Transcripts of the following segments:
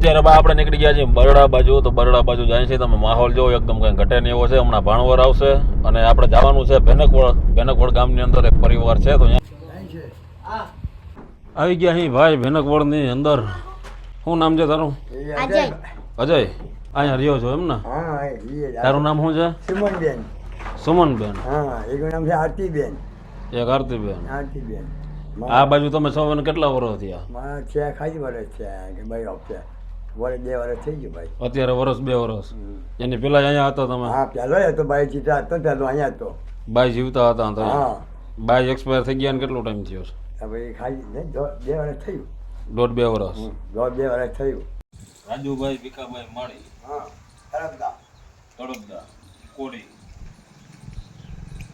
અત્યારે બા આપણે નીકળી ગયા છીએ બરડા બાજુ. તો બરડા બાજુ જાય છે તમે માહોલ જો એકદમ કઈ ઘટે નહીં એવો છે. હમણાં ભાણવર આવશે અને આપણે જવાનું છે ભેનકવડ ગામની અંદર એક પરિવાર છે. તો આવી ગયા અહીં ભાઈ ભેનકવડ ની અંદર. શું નામ છે તારું? અજય. અજય. અહીંયા રહ્યો છો એમ ને? તારું નામ શું છે? સુમનબેન. સુમનબેન. હા, એક નામ છે આરતીબેન. એક આરતીબેન. આરતીબેન. આ બાજુ તમે સૌને કેટલા વર્ષ થયા? મારા છે ખાલી વર્ષ છે કે ભાઈ છે વર્ષ 2 વર્ષ થઈ ગયું ભાઈ. અત્યારે વર્ષ 2 વર્ષ. એની પેલા અહીંયા હતા તમે? હા, પહેલો હતો ભાઈ જીતા હતો પહેલો અહીંયા હતો. બાઈ જીવતા હતા તો? હા. બાઈ એક્સપાયર થઈ ગયા ને કેટલો ટાઈમ થયો છે? હવે ખાલી ને 2 વર્ષ થયું. 1.5-2 વર્ષ. 2 વર્ષ થયું. રાજુભાઈ ભીખાભાઈ માળી. હા, તરફદા. તડપદા કોડી.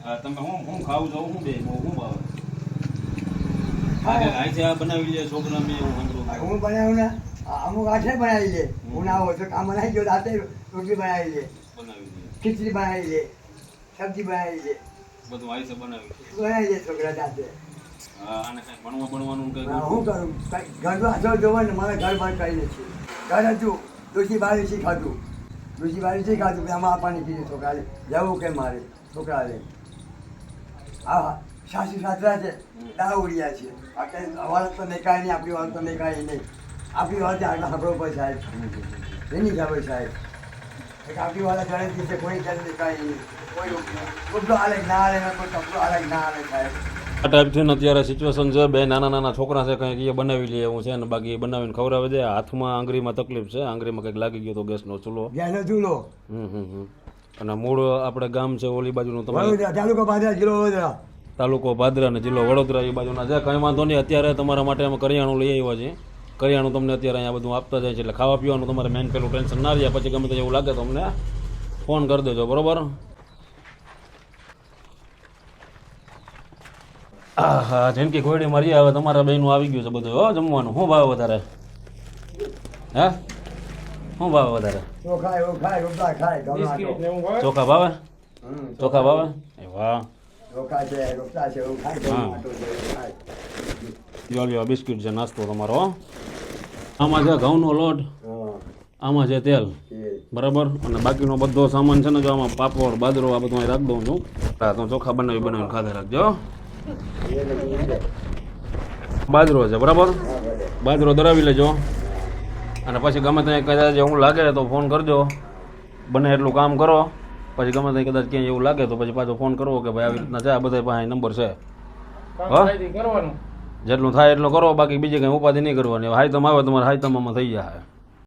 હા, તમે હું ખાવું છો? શું બે શું ભાવે? આ છે આ બનાવી લે છોકરા મેં એવું સાંભળ્યું. હું બનાવ્યું ને અમુક આઠે બનાવી લે. હું ના હોય તો કામ બનાવી ગયો રાતે રોટલી બનાવી લે, બનાવી લે ખીચડી બનાવી લે, સબ્જી બનાવી લે, બધું આઈ છે બનાવી લે છોકરા જાતે. હા. અને કઈ ભણવાનું કઈ હું કરું ઘરનો આછો જોવો ને મારે ઘર બંધ કરી નથી. ઘર હતું દૂધી બારીથી ખાધું, દૂધી બારીથી ખાધું પછી આમાં આપવાની કીધું છોકરાને જવું કે મારે છોકરાને. હા, સાસુ સાસરા છે દાવડિયા છે. અવાજ તો મેકાય નહીં, આપણી વાત તો મેકાય નહીં. આપણી વાત આગળ સાંભળવો પડે સાહેબ, એની ખબર સાહેબ. આપણી વાત ગણે દિવસે કોઈ ચાલે મેકાય નહીં, કોઈ કપડો હાલે ના હાલે, કોઈ કપડો હાલે ના હાલે સાહેબ. આ ટાઈપથી ને અત્યારે સિચ્યુએશન છે. બે નાના છોકરા છે, કંઈક એ બનાવી લે એવું છે ને બાકી એ બનાવીને ખવડાવે છે. હાથમાં આંગળીમાં તકલીફ છે, આંગળીમાં કંઈક લાગી ગયો તો ગેસનો ચૂલો. ગેસનો ચૂલો. અને મૂળ આપણે ગામ છે ઓલી બાજુનું તમારે તાલુકો બાદરા જિલ્લો વડોદરા. તાલુકો ભાદરા અને જિલ્લો વડોદરા એ બાજુના છે. કંઈ વાંધો નહીં. અત્યારે તમારા માટે અમે કરિયાણું લઈ આવ્યા છીએ. કરિયાણું તમને અત્યારે અહીંયા બધું આપતા જાય છે એટલે ખાવા પીવાનું તમારે મેન પેલું ટેન્શન ના રહ્યા. પછી ગમે તે એવું લાગે તો અમને ફોન કરી દેજો, બરોબર? હા, જેનકી ખોડી મારી હવે તમારા બેનું આવી ગયું છે બધું. હો, જમવાનું શું ભાવ વધારે? હે, શું ભાવ વધારે? ચોખા એવું ખાય, રોટલા ખાય, ચોખા ભાવે? ચોખા ભાવે? એ વાહ. ચોખા છે, રોટલા છે, એવું ખાય, ટમાટો છે, એવું ખાય. લ્યો બિસ્કિટ છે, નાસ્તો તમારો. હો, આમાં છે ઘઉંનો લોટ, આમાં છે તેલ, બરાબર. અને બાકીનો બધો સામાન છે ને જો આમાં પાપડ બાજરો આ બધું અહીં રાખી દઉં છું. હા, તો ચોખા બનાવીને ખાધે રાખજો. બાજરો છે, બરાબર. બાજરો દરાવી લેજો અને પછી ગમે ત્યાં કદાચ એવું લાગે તો ફોન કરજો. બને એટલું કામ કરો. પછી ગમે ત્યાં કદાચ ક્યાંય એવું લાગે તો પછી પાછો ફોન કરવો કે ભાઈ આવી રીતના છે, આ બધા પાસે નંબર છે. હા, જેટલું થાય એટલું કરો, બાકી બીજી કંઈ ઉપાધિ નહીં કરવાની. હાઈતમ આવે તમારે હાઈતમમાં થઈ જાય.